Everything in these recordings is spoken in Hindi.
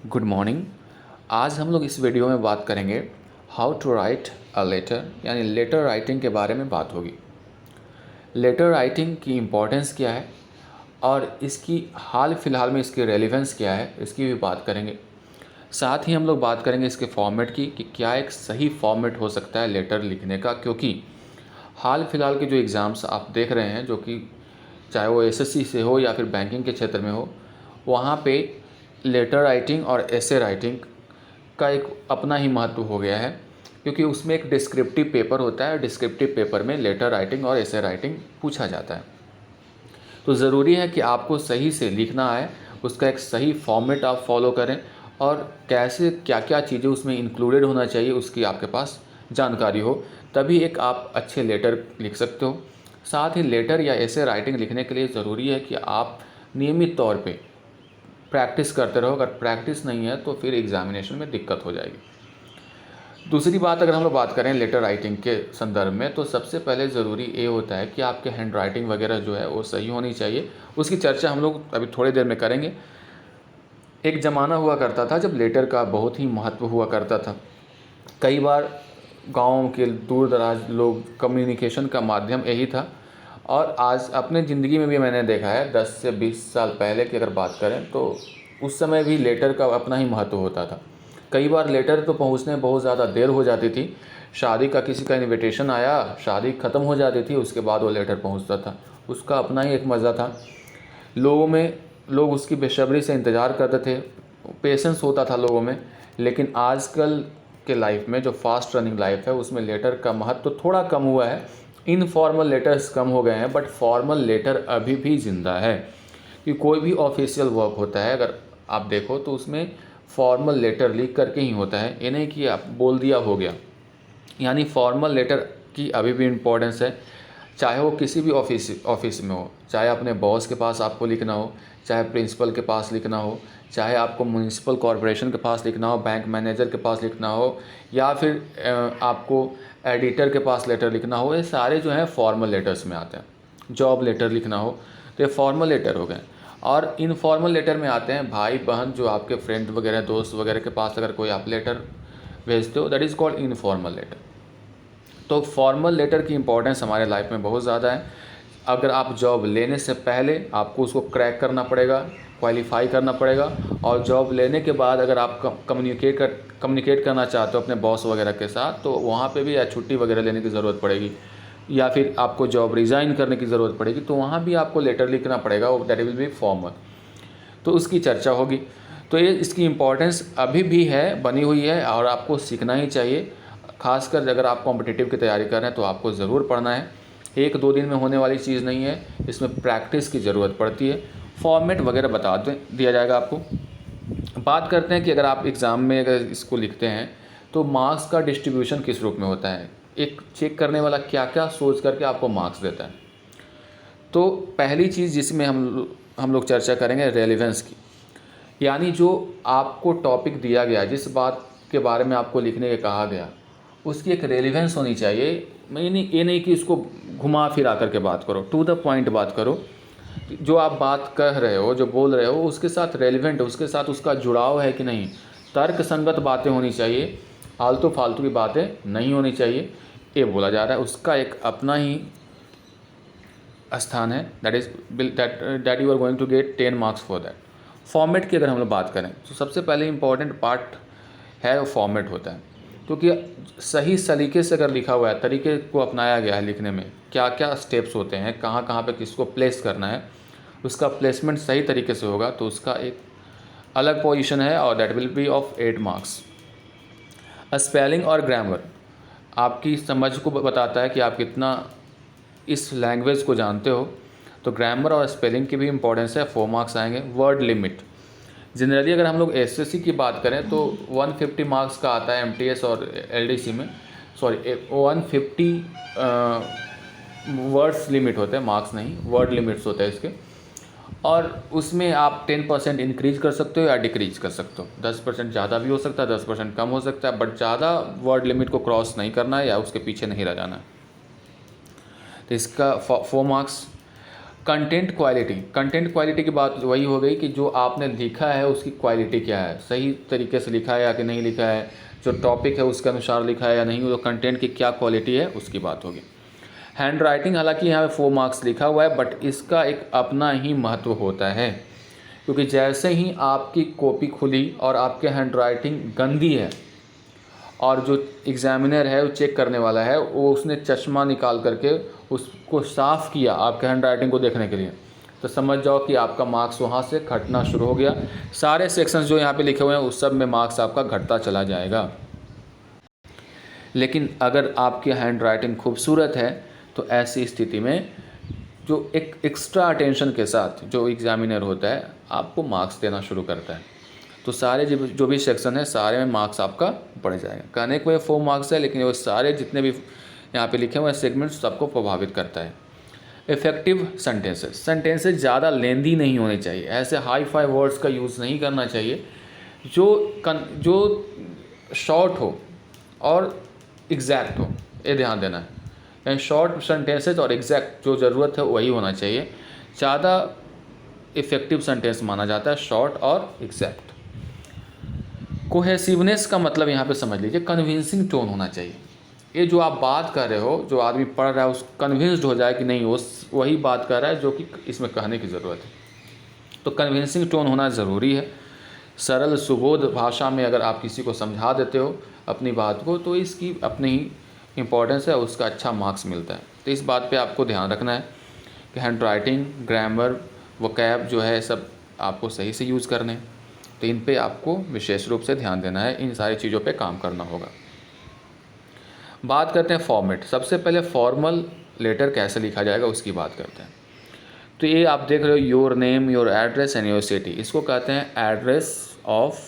Good morning. आज हम लोग इस वीडियो में बात करेंगे how to write a letter, यानी लेटर राइटिंग के बारे में बात होगी। लेटर राइटिंग की इम्पोर्टेंस क्या है और इसकी हाल फिलहाल में इसकी रेलेवेंस क्या है, इसकी भी बात करेंगे। साथ ही हम लोग बात करेंगे इसके फॉर्मेट की कि क्या एक सही फॉर्मेट हो सकता है लेटर लिखने का, क्योंकि हाल फिलहाल के जो एग्ज़ाम्स आप देख रहे हैं, जो कि चाहे वो एसएससी से हो या फिर बैंकिंग के क्षेत्र में हो, वहाँ पे लेटर राइटिंग और एसे राइटिंग का एक अपना ही महत्व हो गया है, क्योंकि उसमें एक डिस्क्रिप्टिव पेपर होता है। डिस्क्रिप्टिव पेपर में लेटर राइटिंग और एसे राइटिंग पूछा जाता है। तो ज़रूरी है कि आपको सही से लिखना है, उसका एक सही फॉर्मेट आप फॉलो करें और कैसे क्या क्या चीज़ें उसमें इंक्लूडेड होना चाहिए उसकी आपके पास जानकारी हो, तभी एक आप अच्छे लेटर लिख सकते हो। साथ ही लेटर या ऐसे राइटिंग लिखने के लिए ज़रूरी है कि आप नियमित तौर पे प्रैक्टिस करते रहो। अगर प्रैक्टिस नहीं है तो फिर एग्ज़ामिनेशन में दिक्कत हो जाएगी। दूसरी बात, अगर हम लोग बात करें लेटर राइटिंग के संदर्भ में, तो सबसे पहले ज़रूरी ये होता है कि आपके हैंड राइटिंग वगैरह जो है वो सही होनी चाहिए। उसकी चर्चा हम लोग अभी थोड़ी देर में करेंगे। एक ज़माना हुआ करता था जब लेटर का बहुत ही महत्व हुआ करता था। कई बार गाँव के दूर दराज लोग कम्युनिकेशन का माध्यम यही था। और आज अपने ज़िंदगी में भी मैंने देखा है, 10 से 20 साल पहले की अगर बात करें तो उस समय भी लेटर का अपना ही महत्व होता था। कई बार लेटर तो पहुंचने में बहुत ज़्यादा देर हो जाती थी। शादी का किसी का इनविटेशन आया, शादी ख़त्म हो जाती थी, उसके बाद वो लेटर पहुंचता था। उसका अपना ही एक मज़ा था। लोग उसकी बेसब्री से इंतज़ार करते थे, पेशेंस होता था लोगों में। लेकिन आजकल के लाइफ में जो फास्ट रनिंग लाइफ है, उसमें लेटर का महत्व तो थोड़ा कम हुआ है। इनफॉर्मल लेटर्स कम हो गए हैं, बट फॉर्मल लेटर अभी भी ज़िंदा है। कि कोई भी ऑफिशियल वर्क होता है, अगर आप देखो तो उसमें फॉर्मल लेटर लिख करके ही होता है। ये नहीं कि आप बोल दिया हो गया। यानी फॉर्मल लेटर की अभी भी इम्पोर्टेंस है, चाहे वो किसी भी ऑफिस में हो, चाहे अपने बॉस के पास आपको लिखना हो, चाहे प्रिंसिपल के पास लिखना हो, चाहे आपको म्यूनिसिपल कॉरपोरेशन के पास लिखना हो, बैंक मैनेजर के पास लिखना हो, या फिर आपको एडिटर के पास लेटर लिखना हो। ये सारे जो हैं फॉर्मल लेटर्स में आते हैं। जॉब लेटर लिखना हो तो ये फॉर्मल लेटर हो गए। और इनफॉर्मल लेटर में आते हैं भाई बहन, जो आपके फ्रेंड वगैरह दोस्त वगैरह के पास अगर कोई आप लेटर भेजते हो, that is called informal letter. तो फॉर्मल लेटर की इम्पोर्टेंस हमारे लाइफ में बहुत ज़्यादा है। अगर आप जॉब लेने से पहले आपको उसको क्रैक करना पड़ेगा, क्वालिफाई करना पड़ेगा। और जॉब लेने के बाद अगर आप कम्युनिकेट करना चाहते हो अपने बॉस वगैरह के साथ, तो वहाँ पे भी या छुट्टी वगैरह लेने की ज़रूरत पड़ेगी, या फिर आपको जॉब रिज़ाइन करने की ज़रूरत पड़ेगी, तो वहाँ भी आपको लेटर लिखना पड़ेगा, वो दैट विल बी फॉर्मल। तो उसकी चर्चा होगी। तो ये इसकी इम्पोर्टेंस अभी भी है, बनी हुई है, और आपको सीखना ही चाहिए। खासकर अगर आप कॉम्पिटिटिव की तैयारी कर रहे हैं तो आपको ज़रूर पढ़ना है। 1-2 दिन में होने वाली चीज़ नहीं है, इसमें प्रैक्टिस की ज़रूरत पड़ती है। फॉर्मेट वगैरह बता दिया जाएगा आपको। बात करते हैं कि अगर आप एग्ज़ाम में अगर इसको लिखते हैं तो मार्क्स का डिस्ट्रीब्यूशन किस रूप में होता है, एक चेक करने वाला क्या क्या सोच करके आपको मार्क्स देता है। तो पहली चीज़ जिसमें हम लोग चर्चा करेंगे रेलेवेंस की, यानी जो आपको टॉपिक दिया गया, जिस बात के बारे में आपको लिखने के कहा गया, उसकी एक रेलेवेंस होनी चाहिए। ये नहीं कि इसको घुमा फिरा करके बात करो, टू द पॉइंट बात करो। जो आप बात कह रहे हो, जो बोल रहे हो, उसके साथ रेलिवेंट, उसके साथ उसका जुड़ाव है कि नहीं, तर्क संगत बातें होनी चाहिए, आलतू फालतू की बातें नहीं होनी चाहिए। ये बोला जा रहा है, उसका एक अपना ही स्थान है। That you are going to get 10 marks for that. Format की अगर हम लोग बात करें तो सबसे पहले इंपॉर्टेंट पार्ट है वो फॉर्मेट होता है, क्योंकि सही सलीके से अगर लिखा हुआ है, तरीके को अपनाया गया है लिखने में, क्या क्या स्टेप्स होते हैं, कहाँ कहाँ पे किसको प्लेस करना है, उसका प्लेसमेंट सही तरीके से होगा तो उसका एक अलग पोजीशन है, और that will be of 8 marks. Spelling और ग्रामर आपकी समझ को बताता है कि आप कितना इस लैंग्वेज को जानते हो। तो ग्रामर और स्पेलिंग की भी इंपॉर्टेंस है, 4 मार्क्स आएंगे। वर्ड लिमिट, जनरली अगर हम लोग एसएससी की बात करें तो 150 मार्क्स का आता है एमटीएस और एलडीसी में, सॉरी 150 वर्ड्स लिमिट होते हैं, मार्क्स नहीं, वर्ड लिमिट्स होते हैं इसके। और उसमें आप 10% इंक्रीज कर सकते हो या डिक्रीज कर सकते हो। 10% ज़्यादा भी हो सकता है, 10% कम हो सकता है, बट ज़्यादा वर्ड लिमिट को क्रॉस नहीं करना है या उसके पीछे नहीं रह जाना है। तो इसका 4 मार्क्स। कंटेंट क्वालिटी की बात वही हो गई कि जो आपने लिखा है उसकी क्वालिटी क्या है, सही तरीके से लिखा है या कि नहीं लिखा है, जो टॉपिक है उसके अनुसार लिखा है या नहीं, वो कंटेंट की क्या क्वालिटी है उसकी बात होगी। हैंड राइटिंग, हालांकि यहाँ पे 4 मार्क्स लिखा हुआ है, बट इसका एक अपना ही महत्व होता है, क्योंकि जैसे ही आपकी कॉपी खुली और आपके हैंड राइटिंग गंदी है और जो एग्ज़ामिनर है, वो चेक करने वाला है, वो उसने चश्मा निकाल करके उसको साफ़ किया आपके हैंड राइटिंग को देखने के लिए, तो समझ जाओ कि आपका मार्क्स वहाँ से घटना शुरू हो गया। सारे सेक्शंस जो यहाँ पे लिखे हुए हैं उस सब में मार्क्स आपका घटता चला जाएगा। लेकिन अगर आपकी हैंड राइटिंग खूबसूरत है तो ऐसी स्थिति में जो एक एक्स्ट्रा अटेंशन के साथ जो एग्ज़ामिनर होता है आपको मार्क्स देना शुरू करता है। तो सारे जो भी सेक्शन है सारे में मार्क्स आपका बढ़ जाएगा। कहने को ये 4 मार्क्स है, लेकिन वो सारे जितने भी यहाँ पे लिखे हुए हैं सेगमेंट्स सबको प्रभावित करता है। इफ़ेक्टिव सेंटेंसेस ज़्यादा लेंदी नहीं होने चाहिए, ऐसे हाई फाई वर्ड्स का यूज़ नहीं करना चाहिए, जो शॉर्ट हो और एग्जैक्ट हो, ये ध्यान देना है। यानी शॉर्ट सेंटेंसेज और एग्जैक्ट जो ज़रूरत है वही होना चाहिए। ज़्यादा इफ़ेक्टिव सेंटेंस माना जाता है शॉर्ट और एग्जैक्ट। कोहेसिवनेस का मतलब यहाँ पे समझ लीजिए कन्विंसिंग टोन होना चाहिए। ये जो आप बात कर रहे हो, जो आदमी पढ़ रहा है उस कन्विंस्ड हो जाए कि नहीं वो वही बात कर रहा है जो कि इसमें कहने की ज़रूरत है। तो कन्विंसिंग टोन होना ज़रूरी है। सरल सुबोध भाषा में अगर आप किसी को समझा देते हो अपनी बात को तो इसकी अपनी ही इम्पोर्टेंस है, उसका अच्छा मार्क्स मिलता है। तो इस बात पे आपको ध्यान रखना है कि हैंड राइटिंग, ग्रामर, वोकैब जो है सब आपको सही से यूज़ करने हैं। तो इन पे आपको विशेष रूप से ध्यान देना है, इन सारी चीज़ों पे काम करना होगा। बात करते हैं फॉर्मेट। सबसे पहले फॉर्मल लेटर कैसे लिखा जाएगा उसकी बात करते हैं। तो ये आप देख रहे हो your name, your address and your city, इसको कहते हैं एड्रेस ऑफ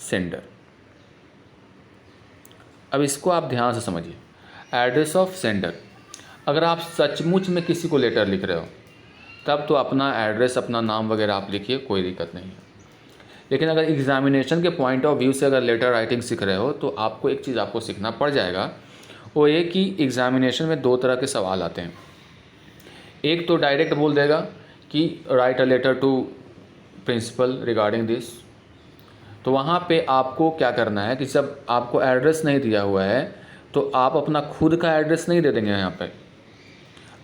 सेंडर। अब इसको आप ध्यान से समझिए, एड्रेस ऑफ सेंडर। अगर आप सचमुच में किसी को लेटर लिख रहे हो तब तो अपना एड्रेस, अपना नाम वगैरह आप लिखिए, कोई दिक्कत नहीं है। लेकिन अगर एग्जामिनेशन के पॉइंट ऑफ व्यू से अगर लेटर राइटिंग सीख रहे हो तो आपको एक चीज़ आपको सीखना पड़ जाएगा, वो ये कि एग्जामिनेशन में 2 तरह के सवाल आते हैं। एक तो डायरेक्ट बोल देगा कि write a letter to principal regarding this. तो वहाँ पे आपको क्या करना है कि जब आपको एड्रेस नहीं दिया हुआ है तो आप अपना खुद का एड्रेस नहीं दे देंगे। यहाँ पे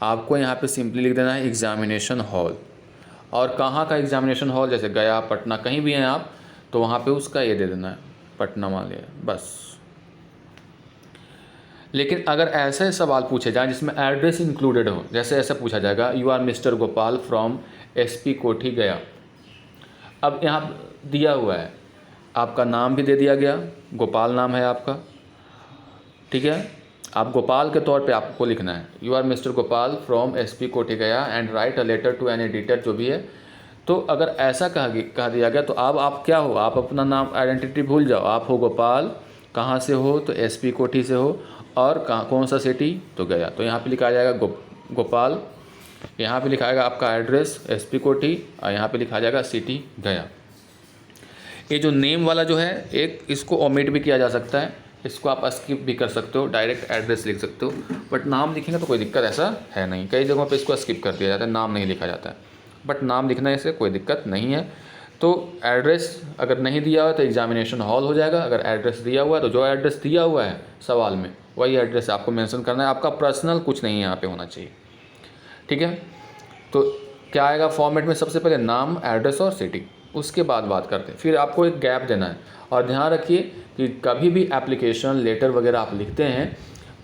आपको यहाँ पे सिंपली लिख देना है एग्जामिनेशन हॉल, और कहाँ का एग्जामिनेशन हॉल, जैसे गया, पटना, कहीं भी हैं आप तो वहाँ पे उसका ये दे देना है, पटना मान लिया बस। लेकिन अगर ऐसे सवाल पूछे जाएं जिसमें एड्रेस इंक्लूडेड हो, जैसे ऐसा पूछा जाएगा you are mister Gopal from SP Kothi गया। अब यहाँ दिया हुआ है, आपका नाम भी दे दिया गया, गोपाल नाम है आपका, ठीक है। आप गोपाल के तौर पे आपको लिखना है you are mister Gopal from SP Kothi Gaya and write a letter to an editor, जो भी है। तो अगर ऐसा कहा दिया गया तो अब आप क्या हो, आप अपना नाम आइडेंटिटी भूल जाओ, आप हो गोपाल, कहाँ से हो तो SP कोठी से हो, और कहाँ कौन सा सिटी तो गया। तो यहाँ पे लिखा जाएगा गोपाल, यहाँ पे लिखा जाएगा आपका एड्रेस SP कोठी, और यहाँ पे लिखा जाएगा सिटी गया। ये जो नेम वाला जो है एक, इसको ओमिट भी किया जा सकता है, इसको आप स्किप भी कर सकते हो, डायरेक्ट एड्रेस लिख सकते हो, बट नाम लिखेंगे तो कोई दिक्कत ऐसा है नहीं। कई जगहों पे इसको स्किप कर दिया जाता है, नाम नहीं लिखा जाता है, बट नाम लिखने से कोई दिक्कत नहीं है। तो एड्रेस अगर नहीं दिया हुआ तो एग्जामिनेशन हॉल हो जाएगा, अगर एड्रेस दिया हुआ है तो जो एड्रेस दिया हुआ है सवाल में वही एड्रेस आपको मेंशन करना है, आपका पर्सनल कुछ नहीं यहाँ पे होना चाहिए, ठीक है। तो क्या आएगा फॉर्मेट में, सबसे पहले नाम, एड्रेस और सिटी, उसके बाद बात करते हैं। फिर आपको एक गैप देना है, और ध्यान रखिए कि कभी भी एप्लीकेशन लेटर वगैरह आप लिखते हैं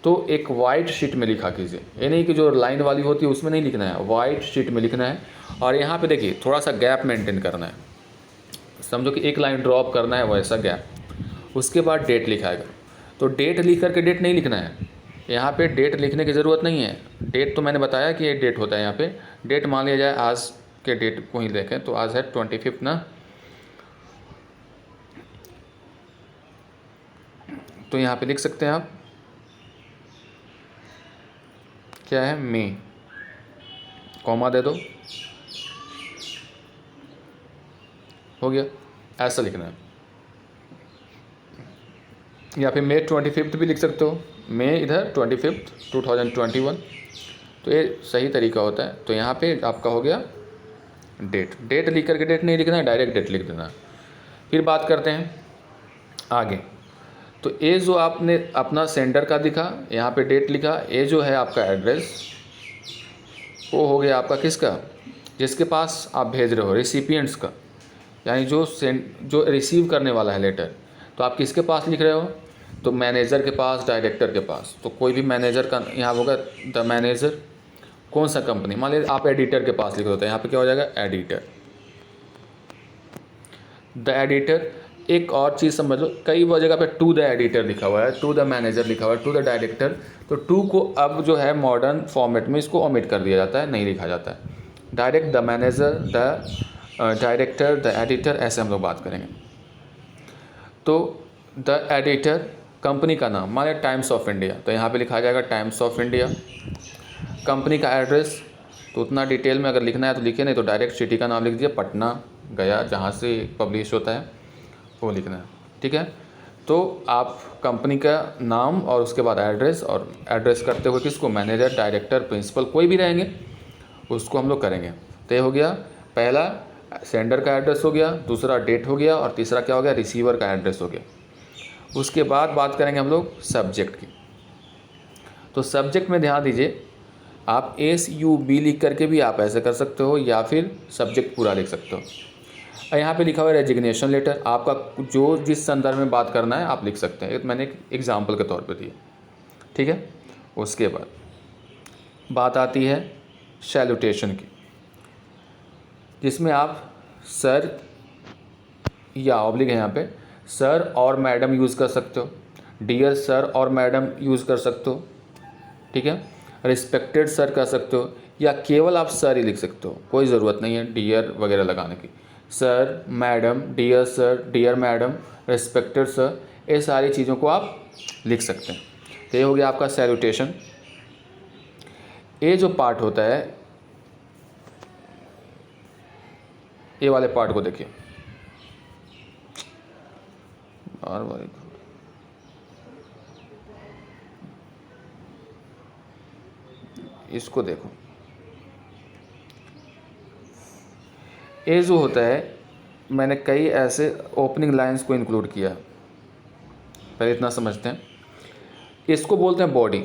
तो एक वाइट शीट में लिखा कीजिए, ये नहीं कि जो लाइन वाली होती है उसमें नहीं लिखना है, वाइट शीट में लिखना है। और यहाँ पे देखिए थोड़ा सा गैप मेंटेन करना है, समझो कि एक लाइन ड्रॉप करना है वैसा गैप। उसके बाद डेट लिखाएगा, तो डेट लिख करके डेट नहीं लिखना है, यहाँ पे डेट लिखने की ज़रूरत नहीं है। डेट तो मैंने बताया कि ये डेट होता है, यहाँ पे डेट मान लिया जाए आज के डेट को ही देखें तो आज है 25 ना, तो यहाँ पे लिख सकते हैं आप क्या है, मई, कॉमा दे दो, हो गया, ऐसा लिखना है। या फिर May 25 भी लिख सकते हो, मई इधर 25 2021, तो ये सही तरीका होता है। तो यहाँ पे आपका हो गया डेट लिख करके डेट नहीं लिखना है, डायरेक्ट डेट लिख देना है। फिर बात करते हैं आगे। तो ये जो आपने अपना सेंडर का दिखा, यहाँ पे डेट लिखा, ये जो है आपका एड्रेस, वो हो गया आपका किसका, जिसके पास आप भेज रहे हो, रिसिपिएंट्स का, यानी जो रिसीव करने वाला है लेटर। तो आप किसके पास लिख रहे हो, तो मैनेजर के पास, डायरेक्टर के पास। तो कोई भी मैनेजर का यहाँ होगा द मैनेजर, कौन सा कंपनी, मान लीजिए आप एडिटर के पास लिख रहे होते हैं, यहाँ पे क्या हो जाएगा एडिटर, द एडिटर। एक और चीज़ समझ लो, कई जगह पे टू द एडिटर लिखा हुआ है, टू द मैनेजर लिखा हुआ है, टू द डायरेक्टर। तो टू को अब जो है मॉडर्न फॉर्मेट में इसको ओमिट कर दिया जाता है, नहीं लिखा जाता है। Direct the manager, the director, the editor, ऐसे हम लोग बात करेंगे। तो द एडिटर, कंपनी का नाम, मान लिया टाइम्स ऑफ इंडिया, तो यहाँ पे लिखा जाएगा टाइम्स ऑफ इंडिया। कंपनी का एड्रेस, तो उतना डिटेल में अगर लिखना है तो लिखिए, नहीं तो डायरेक्ट सिटी का नाम लिख दिया, पटना, गया, जहाँ से पब्लिश होता है वो लिखना है, ठीक है। तो आप कंपनी का नाम और उसके बाद एड्रेस, और एड्रेस करते हुए किसको, मैनेजर, डायरेक्टर, प्रिंसिपल, कोई भी रहेंगे उसको हम लोग करेंगे। तो ये हो गया पहला, सेंडर का एड्रेस हो गया, दूसरा डेट हो गया, और तीसरा क्या हो गया, रिसीवर का एड्रेस हो गया। उसके बाद बात करेंगे हम लोग सब्जेक्ट की। तो सब्जेक्ट में ध्यान दीजिए, आप SUB लिख करके भी आप ऐसे कर सकते हो, या फिर सब्जेक्ट पूरा लिख सकते हो। यहाँ पे लिखा हुआ है रेजिग्नेशन लेटर, आपका जो जिस संदर्भ में बात करना है आप लिख सकते हैं, मैंने एक एग्जाम्पल के तौर पे दिया, ठीक है। उसके बाद बात आती है सैल्यूटेशन की, जिसमें आप सर या ऑब्लिक है यहाँ पे, सर और मैडम यूज़ कर सकते हो, डियर सर और मैडम यूज़ कर सकते हो, ठीक है। रिस्पेक्टेड सर कर सकते हो, या केवल आप सर ही लिख सकते हो, कोई ज़रूरत नहीं है डियर वगैरह लगाने की। Sir, madam, dear sir, dear madam, respected sir, ये सारी चीज़ों को आप लिख सकते हैं। तो ये हो गया आपका सैल्यूटेशन। ये जो पार्ट होता है, ये वाले पार्ट को देखिए, और बार इसको देखो, ये जो होता है, मैंने कई ऐसे ओपनिंग लाइंस को इंक्लूड किया। पहले इतना समझते हैं, इसको बोलते हैं बॉडी।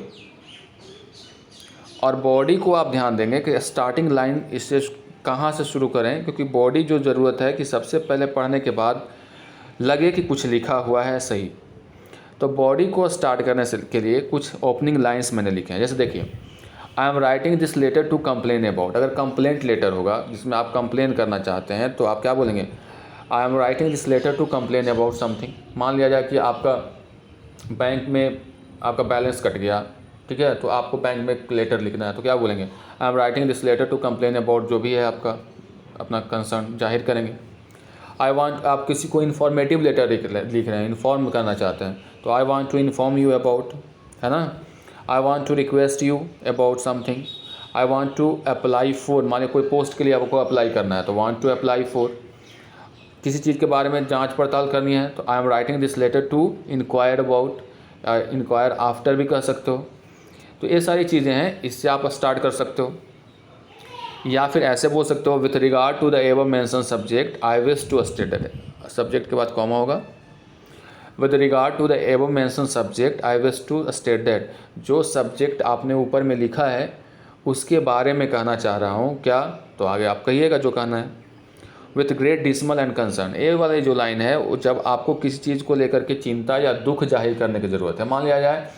और बॉडी को आप ध्यान देंगे कि स्टार्टिंग लाइन इससे कहाँ से शुरू करें, क्योंकि बॉडी जो ज़रूरत है कि सबसे पहले पढ़ने के बाद लगे कि कुछ लिखा हुआ है सही। तो बॉडी को स्टार्ट करने से के लिए कुछ ओपनिंग लाइंस मैंने लिखे हैं। जैसे देखिए, I am writing this letter to complain about. अगर कंप्लेंट लेटर होगा जिसमें आप कंप्लेन करना चाहते हैं, तो आप क्या बोलेंगे, I am writing this letter to complain about something. मान लिया जाए कि आपका बैंक में आपका बैलेंस कट गया, ठीक है, तो आपको बैंक में एक लेटर लिखना है, तो क्या बोलेंगे, I am writing this letter to complain about, जो भी है आपका अपना कंसर्न जाहिर करेंगे। आई वांट, आप किसी को इन्फॉर्मेटिव लेटर लिख रहे हैं, इन्फॉर्म करना चाहते हैं, तो I want to inform you about, है ना। I want to request you about something. I want to apply for, माने कोई पोस्ट के लिए आपको अप्लाई करना है, तो वांट टू अप्लाई फॉर। किसी चीज़ के बारे में जांच पड़ताल करनी है, तो I am writing this letter to inquire about, inquire after भी कह सकते हो। तो ये सारी चीज़ें हैं, इससे आप स्टार्ट कर सकते हो। या फिर ऐसे बोल सकते हो, with regard to the above mention subject I wish to state that, subject के बाद कॉमा होगा, with regard to the above mention subject I wish to state that, जो सब्जेक्ट आपने ऊपर में लिखा है उसके बारे में कहना चाह रहा हूँ क्या, तो आगे आप कहिएगा जो कहना है। With great dismal and concern, ये वाली जो लाइन है वो जब आपको किसी चीज़ को लेकर के चिंता या दुख जाहिर करने की ज़रूरत है। मान लिया जाए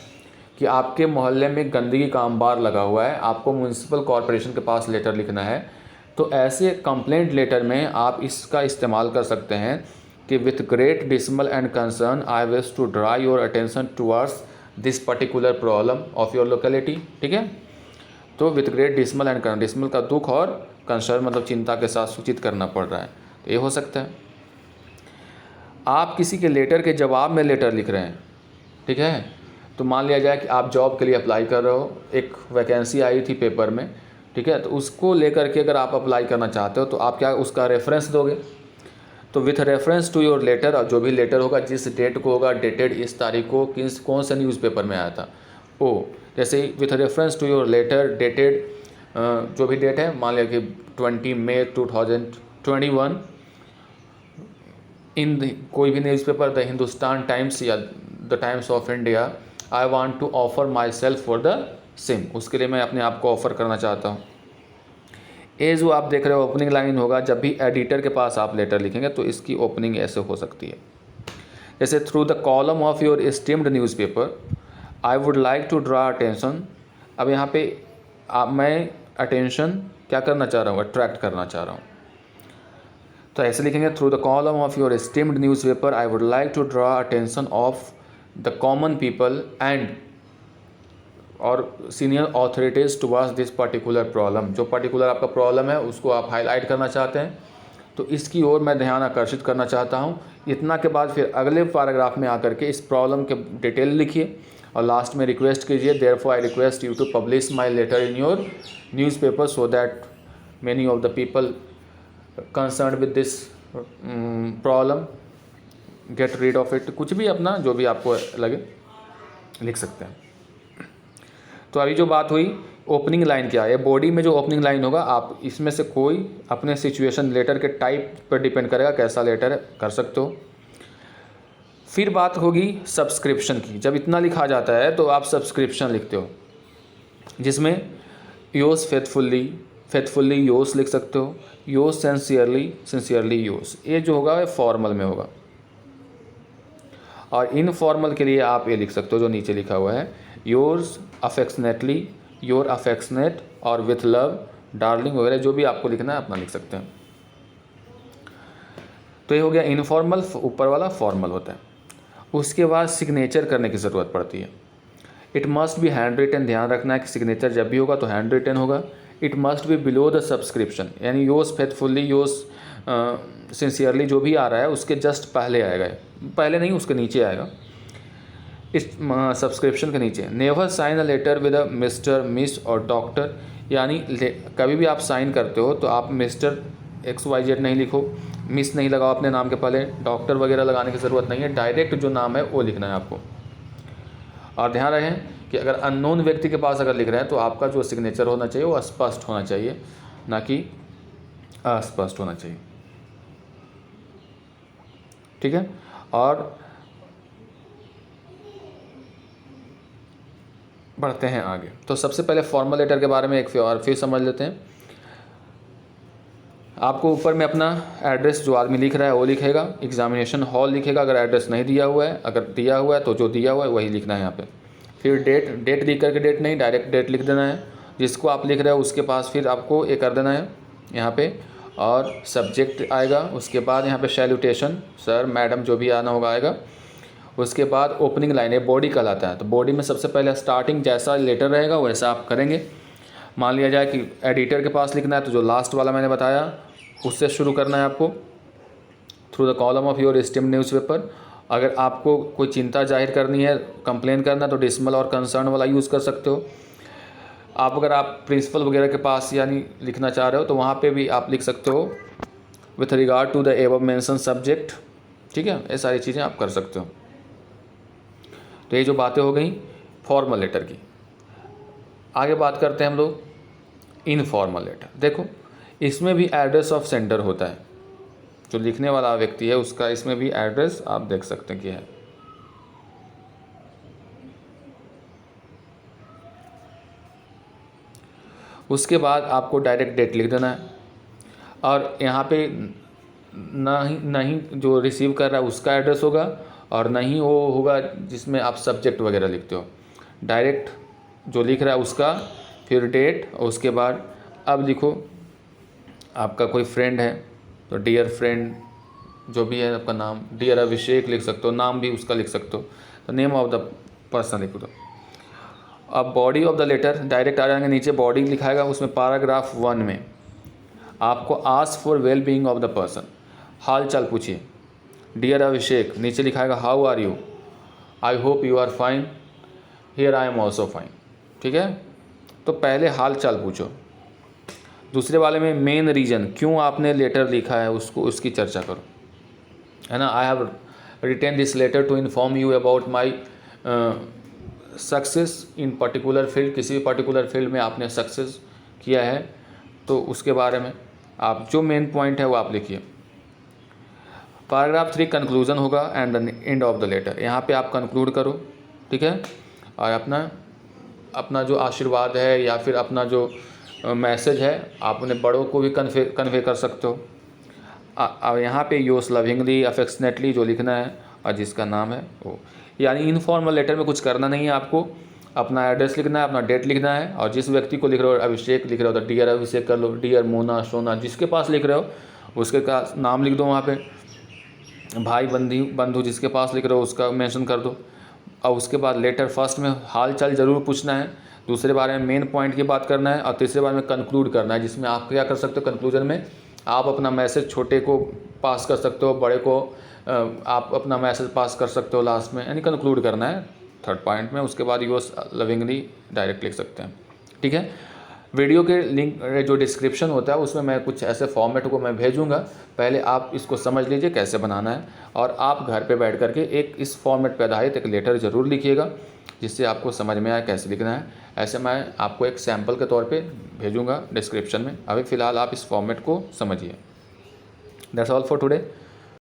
कि आपके मोहल्ले में गंदगी का अंबार लगा हुआ है, आपको म्यूनसिपल कॉरपोरेशन के पास लेटर लिखना है, तो ऐसे कंप्लेंट लेटर में आप इसका इस्तेमाल कर सकते हैं कि with great dismal and concern I wish to draw your attention towards this particular problem of your locality, ठीक है। तो with great dismal and concern, dismal का दुख और कंसर्न मतलब चिंता के साथ सूचित करना पड़ रहा है, तो ये हो सकता है। आप किसी के लेटर के जवाब में लेटर लिख रहे हैं, ठीक है, तो मान लिया जाए कि आप जॉब के लिए अप्लाई कर रहे हो, एक वैकेंसी आई थी पेपर में, ठीक है, तो उसको लेकर के अगर आप अप्लाई करना चाहते हो तो आप क्या उसका रेफरेंस दोगे, तो with reference to your letter, और जो भी लेटर होगा जिस डेट को होगा, डेटेड इस तारीख को, कौन से न्यूज़पेपर में आया था, ओ, जैसे with reference to your letter dated, जो भी डेट है, मान लिया कि 20 मई 2021, इन कोई भी newspaper, the Hindustan Times or the Times of India, I want to offer myself for the same, उसके लिए मैं अपने आप को ऑफर करना चाहता हूँ। ये जो आप देख रहे हो ओपनिंग लाइन होगा, जब भी एडिटर के पास आप लेटर लिखेंगे तो इसकी ओपनिंग ऐसे हो सकती है, जैसे through the column of your esteemed newspaper I would like to draw attention. अब यहाँ पे मैं अटेंशन क्या करना चाह रहा हूँ, अट्रैक्ट करना चाह रहा हूँ, तो ऐसे लिखेंगे, through the column of your esteemed newspaper I would like to draw attention of the common people and और senior authorities towards this particular problem. जो पर्टिकुलर आपका प्रॉब्लम है उसको आप हाईलाइट करना चाहते हैं, तो इसकी ओर मैं ध्यान आकर्षित करना चाहता हूँ। इतना के बाद फिर अगले पैराग्राफ में आकर के इस प्रॉब्लम के डिटेल लिखिए और लास्ट में रिक्वेस्ट कीजिए, therefore I request you to publish my letter in your newspaper so that many of the people concern with this problem get read of it. कुछ भी अपना जो भी आपको लगे लिख सकते हैं। तो अभी जो बात हुई ओपनिंग लाइन क्या है, बॉडी में जो ओपनिंग लाइन होगा आप इसमें से कोई अपने सिचुएशन लेटर के टाइप पर डिपेंड करेगा कैसा लेटर है कर सकते हो। फिर बात होगी सब्सक्रिप्शन की। जब इतना लिखा जाता है तो आप सब्सक्रिप्शन लिखते हो, जिसमें योर्स फेथफुल्ली योर्स लिख सकते हो, योर्स सिंसियरली योर्स। ये जो होगा फॉर्मल में होगा, और इनफॉर्मल के लिए आप ये लिख सकते हो जो नीचे लिखा हुआ है, योर्स अफेक्शनेटली, योर अफेक्शनेट और विथ लव, डार्लिंग वगैरह जो भी आपको लिखना है अपना लिख सकते हैं। तो ये हो गया इनफॉर्मल, ऊपर वाला फॉर्मल होता है। उसके बाद सिग्नेचर करने की ज़रूरत पड़ती है। It must be hand written, ध्यान रखना है कि सिग्नेचर जब भी होगा तो हैंड रिटन होगा। It must be below the subscription, यानी योर्स फेथफुल्ली, योर्स सिंसियरली जो भी आ रहा है उसके जस्ट पहले आएगा, पहले नहीं उसके नीचे आएगा, इस सब्सक्रिप्शन के नीचे। Never sign a letter with a mister, miss और डॉक्टर, यानी कभी भी आप साइन करते हो तो आप मिस्टर XYZ नहीं लिखो, मिस नहीं लगाओ अपने नाम के पहले, डॉक्टर वगैरह लगाने की ज़रूरत नहीं है, डायरेक्ट जो नाम है वो लिखना है आपको। और ध्यान रखें कि अगर अननोन व्यक्ति के पास अगर लिख रहे हैं तो आपका जो सिग्नेचर होना चाहिए वो स्पष्ट होना चाहिए, ना कि अस्पष्ट होना चाहिए, ठीक है। और बढ़ते हैं आगे। तो सबसे पहले फॉर्मल लेटर के बारे में एक फिर समझ लेते हैं। आपको ऊपर में अपना एड्रेस जो आदमी लिख रहा है वो लिखेगा, एग्जामिनेशन हॉल लिखेगा अगर एड्रेस नहीं दिया हुआ है, अगर दिया हुआ है तो जो दिया हुआ है वही लिखना है यहाँ पे। फिर डेट लिख करके, डेट नहीं डायरेक्ट डेट लिख देना है, जिसको आप लिख रहे हो उसके पास फिर आपको ये कर देना है यहाँ पे, और सब्जेक्ट आएगा। उसके बाद यहाँ पे सैल्यूटेशन, सर मैडम जो भी आना होगा आएगा। उसके बाद ओपनिंग लाइन है, बॉडी कहलाता है। तो बॉडी में सबसे पहले स्टार्टिंग जैसा लेटर रहेगा वैसा आप करेंगे। मान लिया जाए कि एडिटर के पास लिखना है तो जो लास्ट वाला मैंने बताया उससे शुरू करना है आपको, through the column of your esteemed newspaper. अगर आपको कोई चिंता जाहिर करनी है, कंप्लेन करना, तो डिसमल और कंसर्न वाला यूज़ कर सकते हो। अगर आप प्रिंसिपल वगैरह के पास यानी लिखना चाह रहे हो तो वहाँ पे भी आप लिख सकते हो with regard to the above mention subject, ठीक है। ये सारी चीज़ें आप कर सकते हो। तो ये जो बातें हो गई फॉर्मल लेटर की। आगे बात करते हैं हम लोग इनफॉर्मल लेटर। देखो इसमें भी एड्रेस ऑफ सेंडर होता है, जो लिखने वाला व्यक्ति है उसका इसमें भी एड्रेस आप देख सकते हैं कि है। उसके बाद आपको डायरेक्ट डेट लिख देना है, और यहाँ पे नहीं जो रिसीव कर रहा है उसका एड्रेस होगा, और नहीं वो होगा जिसमें आप सब्जेक्ट वगैरह लिखते हो। डायरेक्ट जो लिख रहा है उसका, फिर डेट, और उसके बाद अब लिखो आपका कोई फ्रेंड है तो डियर फ्रेंड जो भी है आपका नाम, डियर अभिषेक लिख सकते हो, नाम भी उसका लिख सकते हो, तो नेम ऑफ द पर्सन लिख दो। अब body of the letter direct आ जाएंगे नीचे, बॉडी लिखाएगा, उसमें पैराग्राफ 1 में आपको ask for well being of the person, हाल चाल पूछिए। डियर अभिषेक, नीचे लिखाएगा how are you, I hope you are fine, here I am also fine, ठीक है। तो पहले हाल चाल पूछो। दूसरे वाले में मेन रीज़न, क्यों आपने लेटर लिखा है उसको, उसकी चर्चा करो, है ना। I have written this letter to inform you about my success in particular field, किसी भी पर्टिकुलर फील्ड में आपने सक्सेस किया है तो उसके बारे में आप जो मेन पॉइंट है वो आप लिखिए। पैराग्राफ 3 कंक्लूजन होगा and the end of the letter. यहाँ पे आप कंक्लूड करो, ठीक है, और अपना जो आशीर्वाद है या फिर अपना जो मैसेज है आप अपने बड़ों को भी कन्वे कर सकते हो। और यहाँ पे योर्स लविंगली अफेक्शनेटली जो लिखना है और जिसका नाम है वो, यानी इनफॉर्मल लेटर में कुछ करना नहीं है आपको, अपना एड्रेस लिखना है, अपना डेट लिखना है, और जिस व्यक्ति को लिख रहे हो, अभिषेक लिख रहे हो तो डियर अभिषेक कर लो, डियर मोना सोना, जिसके पास लिख रहे हो उसके का नाम लिख दो वहाँ पे, भाई बंधु जिसके पास लिख रहे हो उसका मेंशन कर दो। और उसके बाद लेटर फर्स्ट में हाल चाल ज़रूर पूछना है, दूसरे बारे में मेन पॉइंट की बात करना है, और तीसरे बारे में कंक्लूड करना है, जिसमें आप क्या कर सकते हो, कंक्लूजन में आप अपना मैसेज छोटे को पास कर सकते हो, बड़े को आप अपना मैसेज पास कर सकते हो लास्ट में, यानी कंक्लूड करना है थर्ड पॉइंट में। उसके बाद योर्स लविंगली डायरेक्ट लिख सकते हैं, ठीक है। वीडियो के लिंक जो डिस्क्रिप्शन होता है उसमें मैं कुछ ऐसे फॉर्मेट को मैं भेजूंगा, पहले आप इसको समझ लीजिए कैसे बनाना है, और आप घर पे बैठ करके एक इस फॉर्मेट पर आधारित एक लेटर ज़रूर लिखिएगा जिससे आपको समझ में आए कैसे लिखना है। ऐसे मैं आपको एक सैम्पल के तौर पे भेजूंगा डिस्क्रिप्शन में। अभी फ़िलहाल आप इस फॉर्मेट को समझिए। That's all for today.